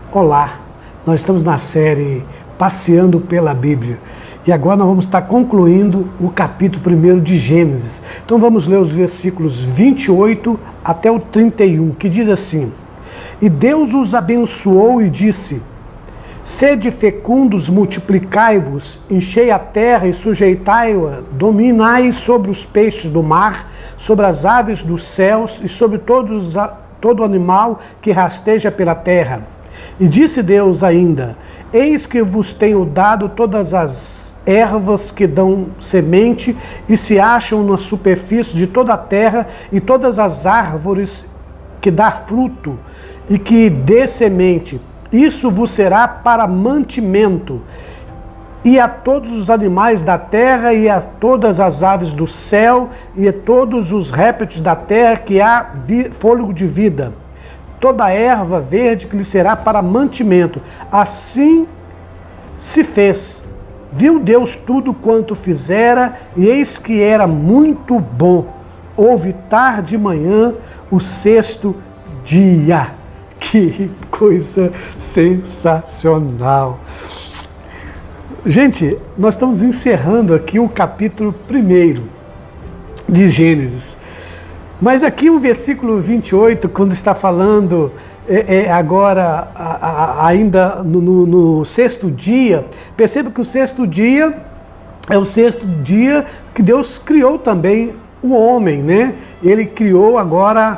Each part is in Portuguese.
Olá, nós estamos na série Passeando pela Bíblia e agora nós vamos estar concluindo o capítulo 1 de Gênesis. Então vamos ler os versículos 28 até o 31, que diz assim: E Deus os abençoou e disse: Sede fecundos, multiplicai-vos, enchei a terra e sujeitai-a, dominai sobre os peixes do mar, sobre as aves dos céus e sobre todo animal que rasteja pela terra. E disse Deus ainda: Eis que vos tenho dado todas as ervas que dão semente e se acham na superfície de toda a terra, e todas as árvores que dá fruto e que dê semente. Isso vos será para mantimento, e a todos os animais da terra, e a todas as aves do céu, e a todos os répteis da terra que há fôlego de vida. Toda erva verde que lhe será para mantimento. Assim se fez. Viu Deus tudo quanto fizera, e eis que era muito bom. Houve tarde e manhã o sexto dia. Que coisa sensacional! Gente, nós estamos encerrando aqui o capítulo 1 de Gênesis. Mas aqui o versículo 28, quando está falando agora ainda no sexto dia, perceba que o sexto dia é o sexto dia que Deus criou também o homem, né? Ele criou agora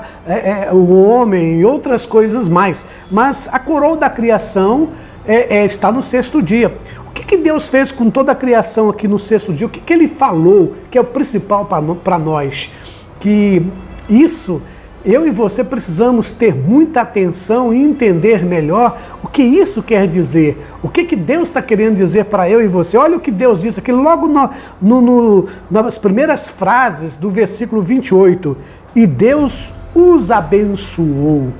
o homem e outras coisas mais. Mas a coroa da criação está no sexto dia. O que Deus fez com toda a criação aqui no sexto dia? O que Ele falou, que é o principal para nós? Que isso, eu e você precisamos ter muita atenção e entender melhor o que isso quer dizer. O que Deus está querendo dizer para eu e você. Olha o que Deus disse aqui logo nas primeiras frases do versículo 28. E Deus os abençoou.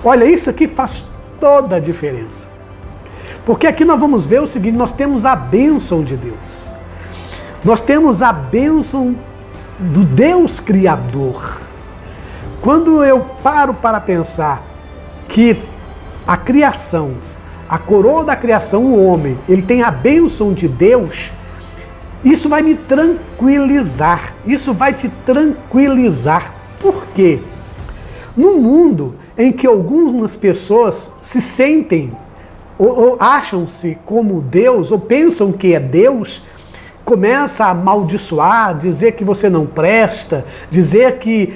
Olha, isso aqui faz toda a diferença. Porque aqui nós vamos ver o seguinte: nós temos a bênção de Deus. Nós temos a bênção do Deus Criador. Quando eu paro para pensar que a criação, a coroa da criação, o homem, ele tem a bênção de Deus, isso vai me tranquilizar, isso vai te tranquilizar. Por quê? No mundo em que algumas pessoas se sentem ou acham-se como Deus, ou pensam que é Deus, começa a amaldiçoar, dizer que você não presta, dizer que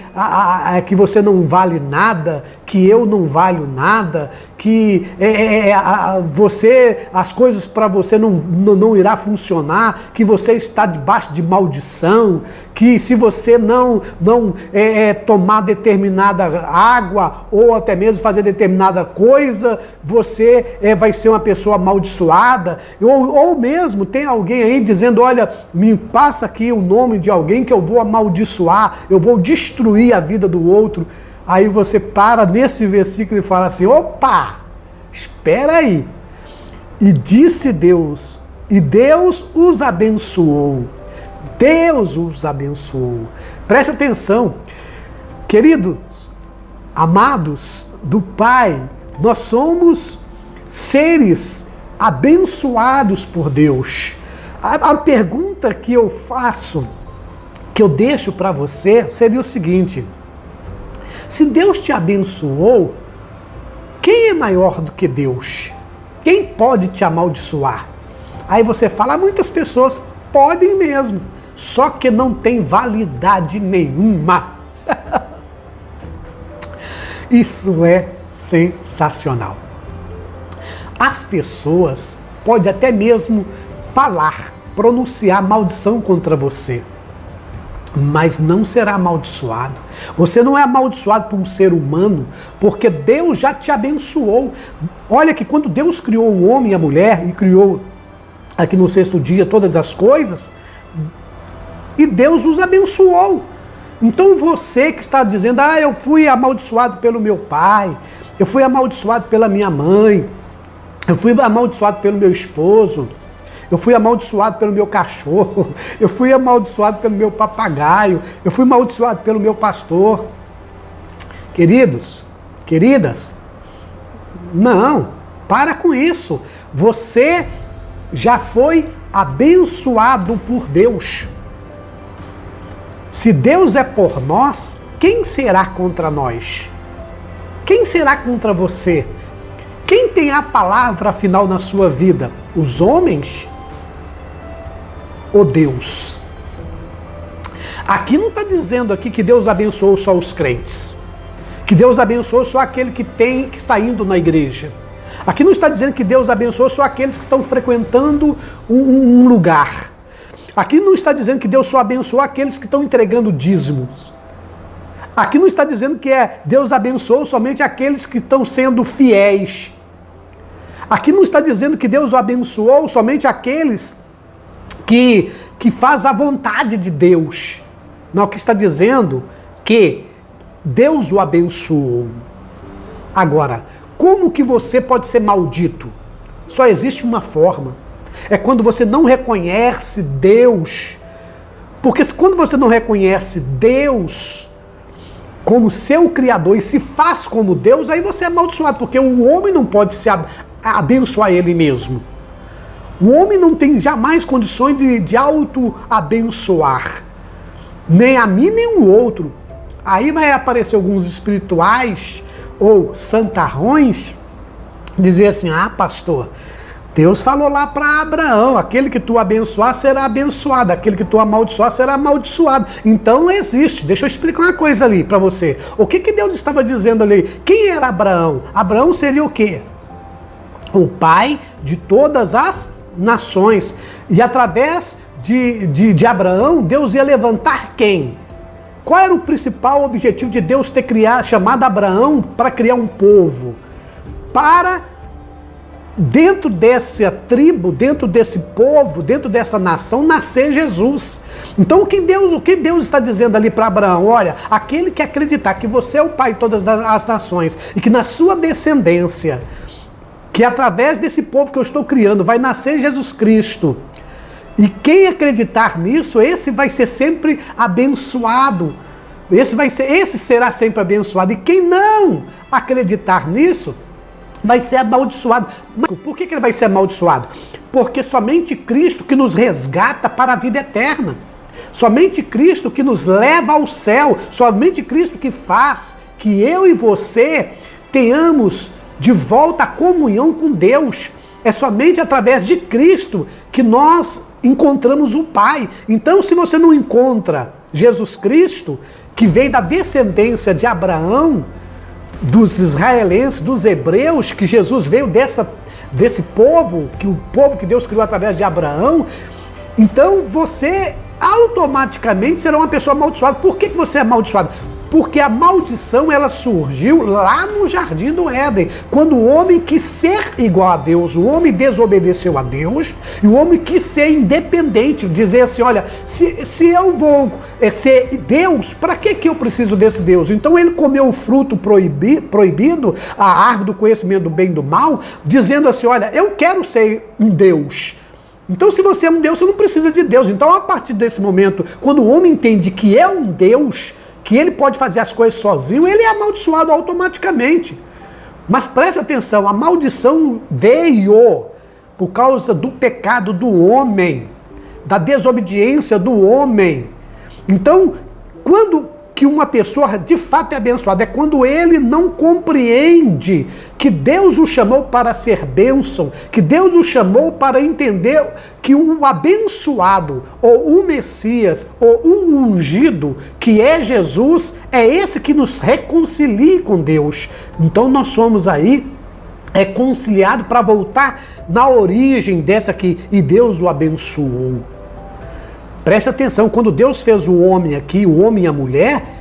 você não vale nada, que eu não valho nada, que as coisas para você não irá funcionar, que você está debaixo de maldição, que se você não tomar determinada água ou até mesmo fazer determinada coisa, você vai ser uma pessoa amaldiçoada, ou mesmo tem alguém aí dizendo: olha, me passa aqui o nome de alguém que eu vou amaldiçoar, eu vou destruir a vida do outro. Aí você para nesse versículo e fala assim: opa, espera aí. E disse Deus, e Deus os abençoou. Deus os abençoou. Preste atenção, queridos, amados do Pai, nós somos seres abençoados por Deus. A pergunta que eu faço, que eu deixo para você, seria o seguinte: se Deus te abençoou, quem é maior do que Deus? Quem pode te amaldiçoar? Aí você fala: muitas pessoas podem mesmo, só que não tem validade nenhuma. Isso é sensacional. As pessoas podem até mesmo falar, pronunciar maldição contra você, mas não será amaldiçoado. Você não é amaldiçoado por um ser humano, porque Deus já te abençoou. Olha que quando Deus criou o homem e a mulher, e criou aqui no sexto dia todas as coisas, e Deus os abençoou. Então você que está dizendo: eu fui amaldiçoado pelo meu pai, eu fui amaldiçoado pela minha mãe, eu fui amaldiçoado pelo meu esposo, eu fui amaldiçoado pelo meu cachorro, eu fui amaldiçoado pelo meu papagaio, eu fui amaldiçoado pelo meu pastor. Queridos, queridas, não, Para com isso. Você já foi abençoado por Deus. Se Deus é por nós, quem será contra nós? Quem será contra você? Quem tem a palavra final na sua vida? Os homens ou Deus? Aqui não está dizendo aqui que Deus abençoou só os crentes, que Deus abençoou só aquele que está indo na igreja. Aqui não está dizendo que Deus abençoou só aqueles que estão frequentando um lugar. Aqui não está dizendo que Deus só abençoou aqueles que estão entregando dízimos. Aqui não está dizendo que Deus abençoou somente aqueles que estão sendo fiéis. Aqui não está dizendo que Deus o abençoou somente aqueles que faz a vontade de Deus. Não, aqui está dizendo que Deus o abençoou. Agora, como que você pode ser maldito? Só existe uma forma. É quando você não reconhece Deus. Porque quando você não reconhece Deus como seu Criador e se faz como Deus, aí você é amaldiçoado, porque o homem não pode se abençoar ele mesmo. O homem não tem jamais condições de auto-abençoar. Nem a mim, nem o outro. Aí vai aparecer alguns espirituais ou santarrões dizer assim: ah, pastor, Deus falou lá para Abraão, aquele que tu abençoar será abençoado, aquele que tu amaldiçoar será amaldiçoado. Então existe. Deixa eu explicar uma coisa ali para você. O que Deus estava dizendo ali? Quem era Abraão? Abraão seria o quê? O pai de todas as nações. E através de Abraão, Deus ia levantar quem? Qual era o principal objetivo de Deus ter chamado Abraão para criar um povo? Para, dentro dessa tribo, dentro desse povo, dentro dessa nação, nascer Jesus. Então o que Deus está dizendo ali para Abraão? Olha, aquele que acreditar que você é o pai de todas as nações e que na sua descendência, que através desse povo que eu estou criando, vai nascer Jesus Cristo. E quem acreditar nisso, esse vai ser sempre abençoado. Esse será sempre abençoado. E quem não acreditar nisso, vai ser amaldiçoado. Por que ele vai ser amaldiçoado? Porque somente Cristo que nos resgata para a vida eterna. Somente Cristo que nos leva ao céu. Somente Cristo que faz que eu e você tenhamos de volta a comunhão com Deus. É somente através de Cristo que nós encontramos o Pai. Então, se você não encontra Jesus Cristo, que veio da descendência de Abraão, dos israelenses, dos hebreus, que Jesus veio desse povo, o povo que Deus criou através de Abraão, então você automaticamente será uma pessoa amaldiçoada. Por que você é amaldiçoado? Porque a maldição, ela surgiu lá no Jardim do Éden, quando o homem quis ser igual a Deus, o homem desobedeceu a Deus, e o homem quis ser independente, dizer assim, olha, se eu vou ser Deus, para que eu preciso desse Deus? Então ele comeu o fruto proibido, a árvore do conhecimento do bem e do mal, dizendo assim, olha, eu quero ser um Deus. Então se você é um Deus, você não precisa de Deus. Então a partir desse momento, quando o homem entende que é um Deus, que ele pode fazer as coisas sozinho, ele é amaldiçoado automaticamente. Mas preste atenção, a maldição veio por causa do pecado do homem, da desobediência do homem. Então, quando que uma pessoa de fato é abençoada? É quando ele não compreende que Deus o chamou para ser bênção, que Deus o chamou para entender que o abençoado, ou o Messias, ou o ungido, que é Jesus, é esse que nos reconcilia com Deus. Então nós somos aí reconciliados para voltar na origem dessa aqui, e Deus o abençoou. Preste atenção, quando Deus fez o homem aqui, o homem e a mulher,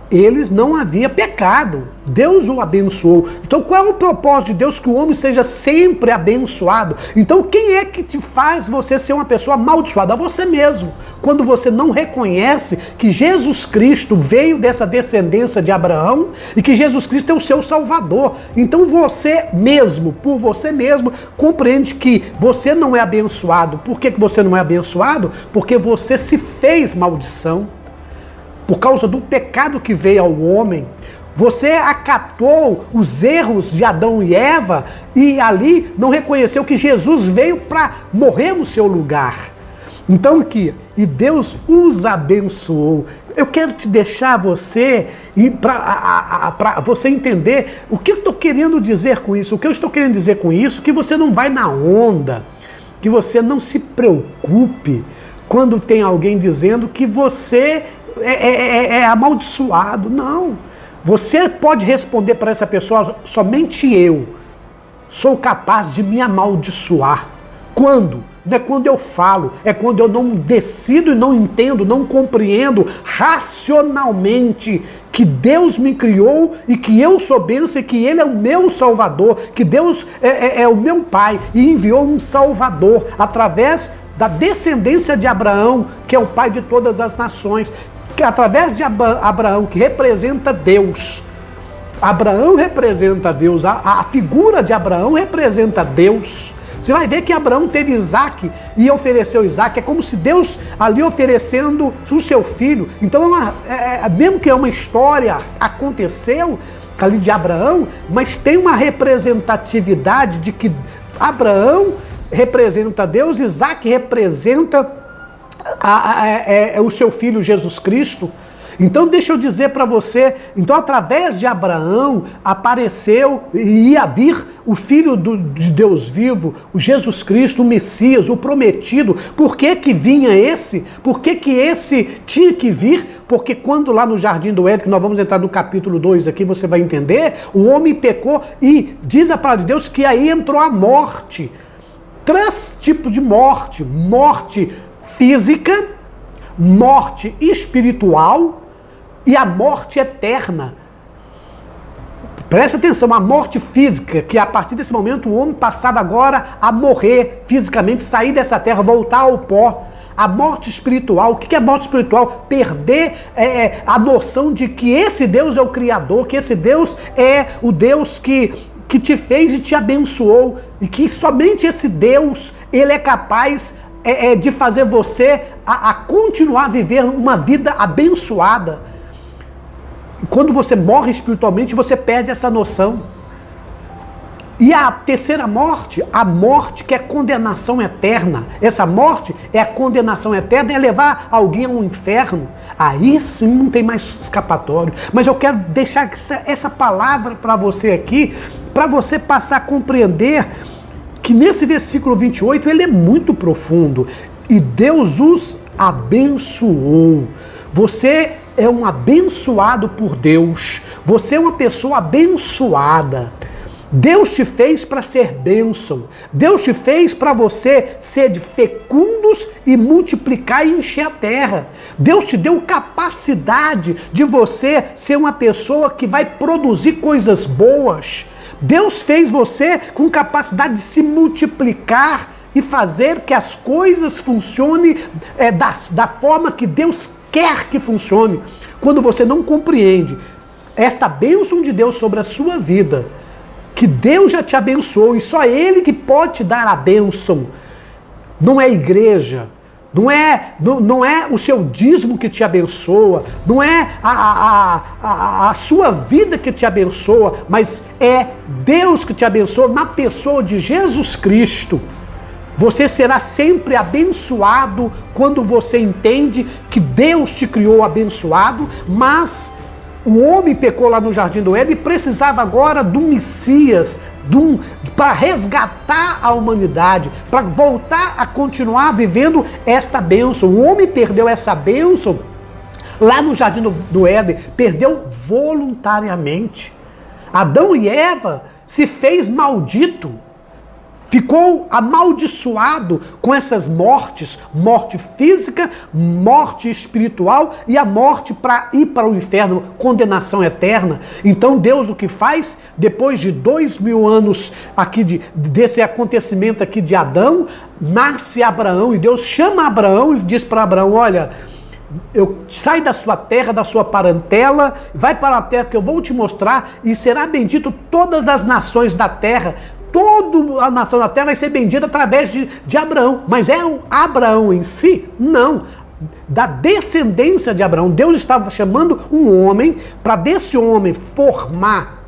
eles não havia pecado. Deus o abençoou. Então qual é o propósito de Deus? Que o homem seja sempre abençoado. Então quem é que te faz você ser uma pessoa amaldiçoada? Você mesmo. Quando você não reconhece que Jesus Cristo veio dessa descendência de Abraão e que Jesus Cristo é o seu Salvador. Então você mesmo, por você mesmo, compreende que você não é abençoado. Por que você não é abençoado? Porque você se fez maldição. Por causa do pecado que veio ao homem, Você acatou os erros de Adão e Eva e ali não reconheceu que Jesus veio para morrer no seu lugar. Então e Deus os abençoou. Eu quero te deixar você, para você entender o que eu estou querendo dizer com isso. O que eu estou querendo dizer com isso, que você não vai na onda, que você não se preocupe quando tem alguém dizendo que você é amaldiçoado. Não. Você pode responder para essa pessoa: somente eu sou capaz de me amaldiçoar. Quando? Não é quando eu falo, é quando eu não decido e não entendo, não compreendo racionalmente que Deus me criou e que eu sou bênção e que Ele é o meu Salvador, que Deus é o meu Pai e enviou um Salvador através da descendência de Abraão, que é o pai de todas as nações, que através de Abraão, que representa Deus. Abraão representa Deus, a figura de Abraão representa Deus. Você vai ver que Abraão teve Isaac e ofereceu Isaac. É como se Deus ali oferecendo o seu filho. Então, mesmo que é uma história, aconteceu ali de Abraão, mas tem uma representatividade de que Abraão representa Deus, Isaac representa o seu filho Jesus Cristo. Então deixa eu dizer para você, então através de Abraão apareceu e ia vir o Filho de Deus vivo, o Jesus Cristo, o Messias, o prometido. Por que que vinha esse? Por que que esse tinha que vir? Porque quando lá no Jardim do Éden, que nós vamos entrar no capítulo 2 aqui, você vai entender, o homem pecou e diz a palavra de Deus que aí entrou a morte. 3 tipos de morte: morte física, morte espiritual e a morte eterna. Presta atenção, a morte física, que a partir desse momento o homem passava agora a morrer fisicamente, sair dessa terra, voltar ao pó. A morte espiritual, o que é morte espiritual? Perder a noção de que esse Deus é o Criador, que esse Deus é o Deus que te fez e te abençoou, e que somente esse Deus, Ele é capaz de fazer você a continuar a viver uma vida abençoada. Quando você morre espiritualmente, você perde essa noção. E a terceira morte, a morte que é condenação eterna. Essa morte é a condenação eterna, é levar alguém ao inferno. Aí sim não tem mais escapatório. Mas eu quero deixar essa palavra para você aqui, para você passar a compreender que nesse versículo 28 ele é muito profundo. E Deus os abençoou. Você é um abençoado por Deus. Você é uma pessoa abençoada. Deus te fez para ser bênção. Deus te fez para você ser fecundos e multiplicar e encher a terra. Deus te deu capacidade de você ser uma pessoa que vai produzir coisas boas. Deus fez você com capacidade de se multiplicar e fazer que as coisas funcionem da forma que Deus quer que funcione. Quando você não compreende esta bênção de Deus sobre a sua vida, que Deus já te abençoou e só Ele que pode te dar a bênção, não é a igreja, não é o seu dízimo que te abençoa, não é a sua vida que te abençoa, mas é Deus que te abençoa na pessoa de Jesus Cristo. Você será sempre abençoado quando você entende que Deus te criou abençoado, mas o homem pecou lá no Jardim do Éden e precisava agora de um Messias, para resgatar a humanidade, para voltar a continuar vivendo esta bênção. O homem perdeu essa bênção lá no Jardim do Éden, perdeu voluntariamente. Adão e Eva se fez maldito. Ficou amaldiçoado com essas mortes, morte física, morte espiritual e a morte para ir para o inferno, condenação eterna. Então Deus o que faz? Depois de 2000 anos aqui desse acontecimento aqui de Adão, nasce Abraão e Deus chama Abraão e diz para Abraão: olha, sai da sua terra, da sua parentela, vai para a terra que eu vou te mostrar e será bendito todas as nações da terra. Toda a nação da terra vai ser bendita através de Abraão. Mas é o Abraão em si? Não. da descendência de Abraão. Deus estava chamando um homem para desse homem formar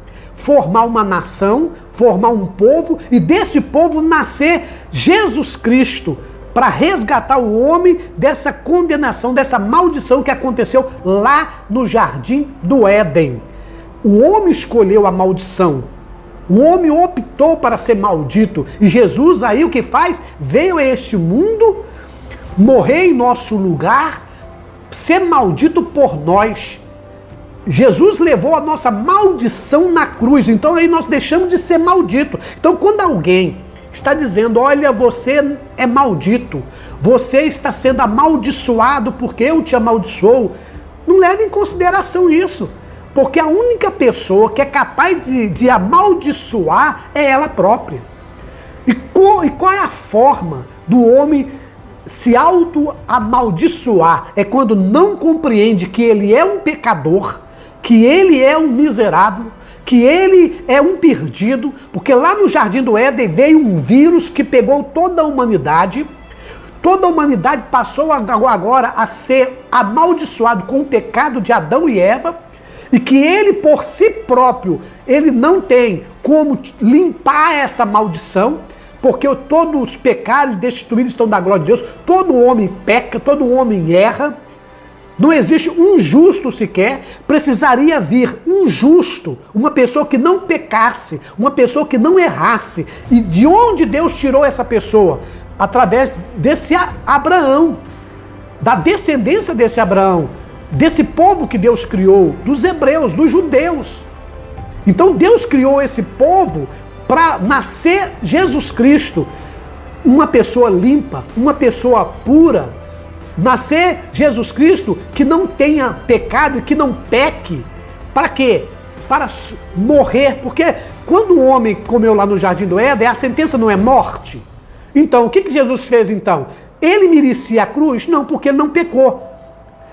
uma nação, formar um povo, e desse povo nascer Jesus Cristo, para resgatar o homem dessa condenação, dessa maldição que aconteceu lá no Jardim do Éden. O homem escolheu a maldição. O homem optou para ser maldito. E Jesus aí o que faz? Veio a este mundo, morrer em nosso lugar, ser maldito por nós. Jesus levou a nossa maldição na cruz. Então aí nós deixamos de ser maldito. Então quando alguém está dizendo, olha, você é maldito, você está sendo amaldiçoado porque eu te amaldiçoo, não leve em consideração isso. Porque a única pessoa que é capaz de amaldiçoar é ela própria. E qual é a forma do homem se auto-amaldiçoar? É quando não compreende que ele é um pecador, que ele é um miserável, que ele é um perdido, porque lá no Jardim do Éden veio um vírus que pegou toda a humanidade. Toda a humanidade passou agora a ser amaldiçoado com o pecado de Adão e Eva, e que ele por si próprio, ele não tem como limpar essa maldição, porque todos os pecados destituídos estão da glória de Deus, todo homem peca, todo homem erra, não existe um justo sequer, precisaria vir um justo, uma pessoa que não pecasse, uma pessoa que não errasse. E de onde Deus tirou essa pessoa? Através desse Abraão, da descendência desse Abraão, desse povo que Deus criou, dos hebreus, dos judeus. Então Deus criou esse povo para nascer Jesus Cristo, uma pessoa limpa, uma pessoa pura, nascer Jesus Cristo que não tenha pecado e que não peque. Para quê? Para morrer, porque quando o homem comeu lá no Jardim do Éden, a sentença não é morte. Então, o que Jesus fez então? Ele merecia a cruz? Não, porque ele não pecou.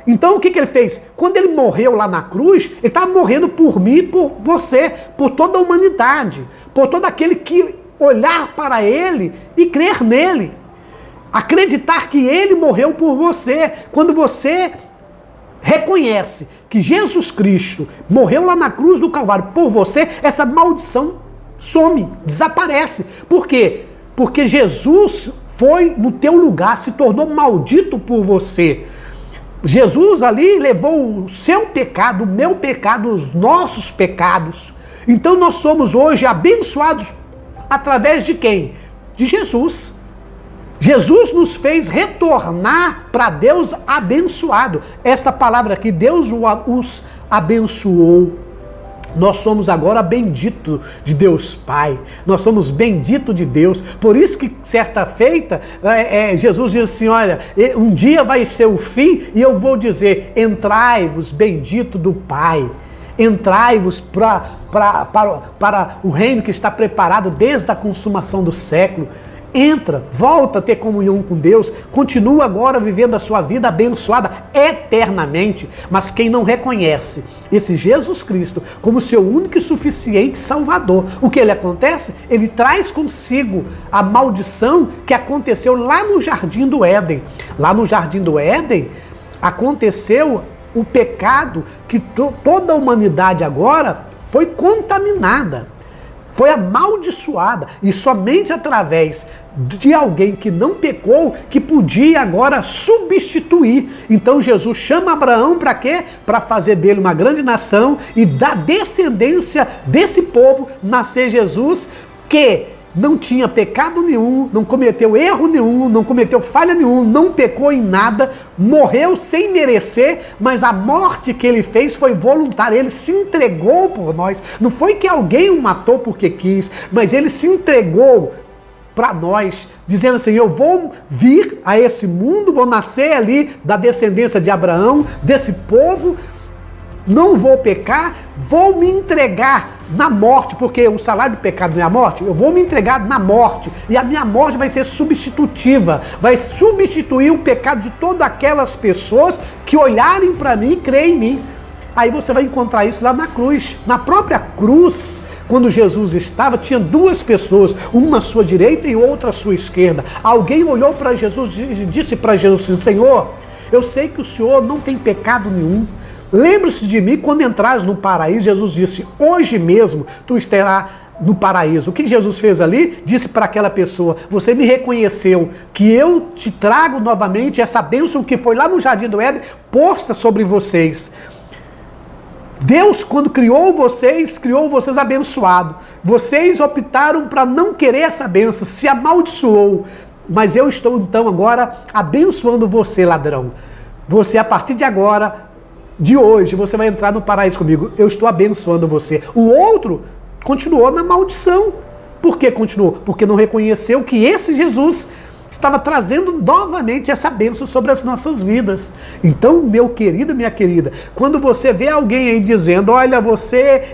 Então o que ele fez? Quando ele morreu lá na cruz, ele estava morrendo por mim, por você, por toda a humanidade, por todo aquele que olhar para ele e crer nele. Acreditar que ele morreu por você. Quando você reconhece que Jesus Cristo morreu lá na cruz do Calvário por você, essa maldição some, desaparece. Por quê? Porque Jesus foi no teu lugar, se tornou maldito por você. Jesus ali levou o seu pecado, o meu pecado, os nossos pecados. Então nós somos hoje abençoados através de quem? De Jesus. Jesus nos fez retornar para Deus abençoado. Esta palavra aqui, Deus os abençoou. Nós somos agora bendito de Deus Pai. Nós somos bendito de Deus. Por isso que certa feita, Jesus diz assim, olha, um dia vai ser o fim e eu vou dizer, entrai-vos bendito do Pai. Entrai-vos para o reino que está preparado desde a consumação do século. Entra, volta a ter comunhão com Deus, continua agora vivendo a sua vida abençoada eternamente. Mas quem não reconhece esse Jesus Cristo como seu único e suficiente Salvador, o que ele acontece? Ele traz consigo a maldição que aconteceu lá no Jardim do Éden. Lá no Jardim do Éden aconteceu o pecado que toda a humanidade agora foi contaminada. Foi amaldiçoada, e somente através de alguém que não pecou, que podia agora substituir. Então Jesus chama Abraão para quê? Para fazer dele uma grande nação e da descendência desse povo nascer Jesus, que não tinha pecado nenhum, não cometeu erro nenhum, não cometeu falha nenhuma, não pecou em nada, morreu sem merecer, mas a morte que ele fez foi voluntária, ele se entregou por nós. Não foi que alguém o matou porque quis, mas ele se entregou para nós, dizendo assim, eu vou vir a esse mundo, vou nascer ali da descendência de Abraão, desse povo, não vou pecar, vou me entregar na morte, porque o salário do pecado não é a morte, eu vou me entregar na morte, e a minha morte vai ser substitutiva, vai substituir o pecado de todas aquelas pessoas que olharem para mim e creem em mim. Aí você vai encontrar isso lá na cruz, na própria cruz. Quando Jesus estava, tinha duas pessoas, uma à sua direita e outra à sua esquerda. Alguém olhou para Jesus e disse para Jesus assim, Senhor, Eu sei que o Senhor não tem pecado nenhum. Lembre-se de mim quando entrares no paraíso. Jesus disse, hoje mesmo tu estarás no paraíso. O que Jesus fez ali? Disse para aquela pessoa, você me reconheceu, que eu te trago novamente essa bênção que foi lá no Jardim do Éden, posta sobre vocês. Deus, quando criou vocês abençoados. Vocês optaram para não querer essa bênção, se amaldiçoou. Mas eu estou então agora abençoando você, ladrão. Você, a partir de agora, de hoje, você vai entrar no paraíso comigo. Eu estou abençoando você. O outro continuou na maldição. Por que continuou? Porque não reconheceu que esse Jesus estava trazendo novamente essa bênção sobre as nossas vidas. Então, meu querido, minha querida, quando você vê alguém aí dizendo, olha,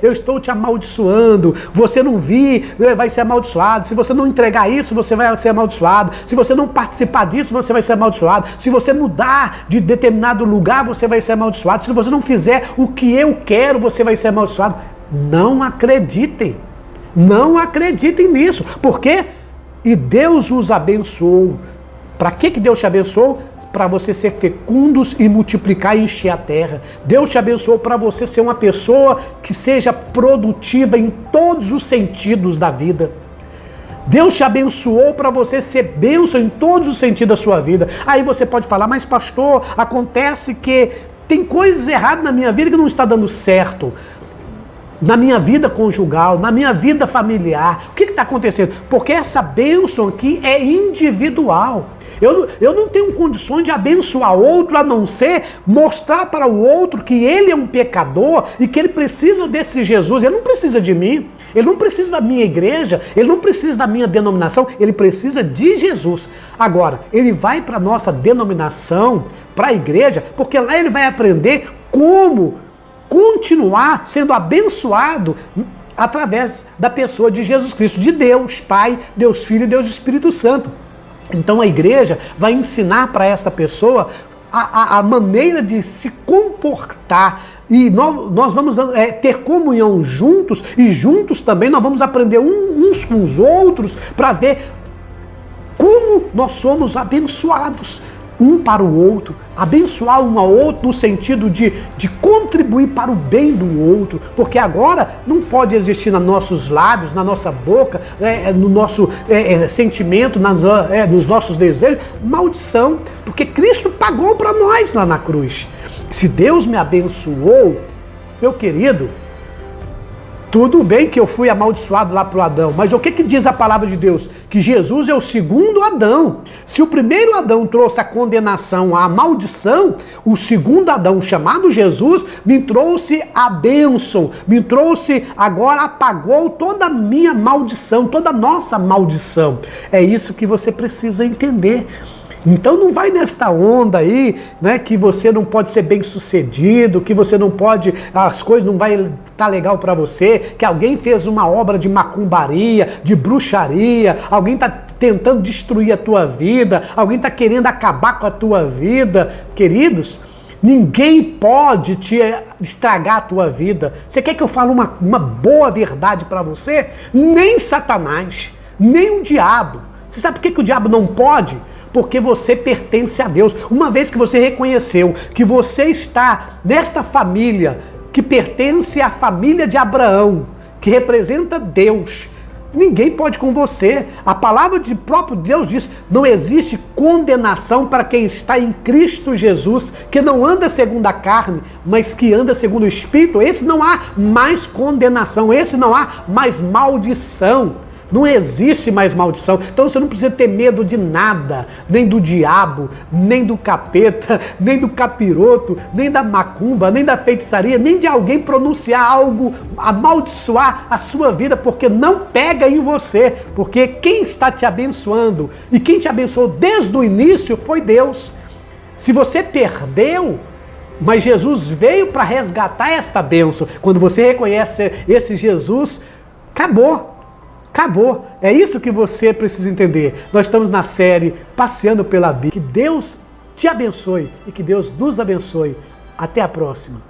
eu estou te amaldiçoando, você não vir, vai ser amaldiçoado, se você não entregar isso, você vai ser amaldiçoado, se você não participar disso, você vai ser amaldiçoado, se você mudar de determinado lugar, você vai ser amaldiçoado, se você não fizer o que eu quero, você vai ser amaldiçoado. Não acreditem. Não acreditem nisso. Por quê? E Deus os abençoou. Para que Deus te abençoou? Para você ser fecundos e multiplicar e encher a terra. Deus te abençoou para você ser uma pessoa que seja produtiva em todos os sentidos da vida. Deus te abençoou para você ser bênção em todos os sentidos da sua vida. Aí você pode falar, mas pastor, acontece que tem coisas erradas na minha vida que não está dando certo. Na minha vida conjugal, na minha vida familiar. O que está acontecendo? Porque essa bênção aqui é individual. Eu não tenho condições de abençoar outro a não ser mostrar para o outro que ele é um pecador e que ele precisa desse Jesus. Ele não precisa de mim, ele não precisa da minha igreja, ele não precisa da minha denominação, ele precisa de Jesus. Agora, ele vai para a nossa denominação, para a igreja, porque lá ele vai aprender como continuar sendo abençoado através da pessoa de Jesus Cristo, de Deus Pai, Deus Filho e Deus Espírito Santo. Então a igreja vai ensinar para esta pessoa a maneira de se comportar e nós vamos ter comunhão juntos e juntos também nós vamos aprender uns com os outros para ver como nós somos abençoados um para o outro, abençoar um ao outro no sentido de contribuir para o bem do outro, porque agora não pode existir nos nossos lábios, na nossa boca, no nosso sentimento, nos nossos desejos, maldição, porque Cristo pagou para nós lá na cruz. Se Deus me abençoou, meu querido, tudo bem que eu fui amaldiçoado lá para o Adão, mas o que diz a palavra de Deus? Que Jesus é o segundo Adão. Se o primeiro Adão trouxe a condenação, a maldição, o segundo Adão, chamado Jesus, me trouxe a bênção, me trouxe, agora apagou toda a minha maldição, toda a nossa maldição. É isso que você precisa entender. Então não vai nesta onda aí, né, que você não pode ser bem sucedido, que você não pode, as coisas não vai estar legal para você, que alguém fez uma obra de macumbaria, de bruxaria, alguém está tentando destruir a tua vida, alguém está querendo acabar com a tua vida. Queridos, ninguém pode te estragar a tua vida. Você quer que eu fale uma boa verdade para você? Nem Satanás, nem o diabo. Você sabe por que o diabo não pode? Porque você pertence a Deus. Uma vez que você reconheceu que você está nesta família que pertence à família de Abraão, que representa Deus, ninguém pode com você. A palavra de próprio Deus diz, não existe condenação para quem está em Cristo Jesus, que não anda segundo a carne, mas que anda segundo o Espírito. Esse não há mais condenação, esse não há mais maldição. Não existe mais maldição. Então você não precisa ter medo de nada, nem do diabo, nem do capeta, nem do capiroto, nem da macumba, nem da feitiçaria, nem de alguém pronunciar algo, amaldiçoar a sua vida, porque não pega em você. Porque quem está te abençoando e quem te abençoou desde o início foi Deus. Se você perdeu, mas Jesus veio para resgatar esta bênção. Quando você reconhece esse Jesus, acabou. Acabou. É isso que você precisa entender. Nós estamos na série Passeando pela Bíblia. Que Deus te abençoe e que Deus nos abençoe. Até a próxima.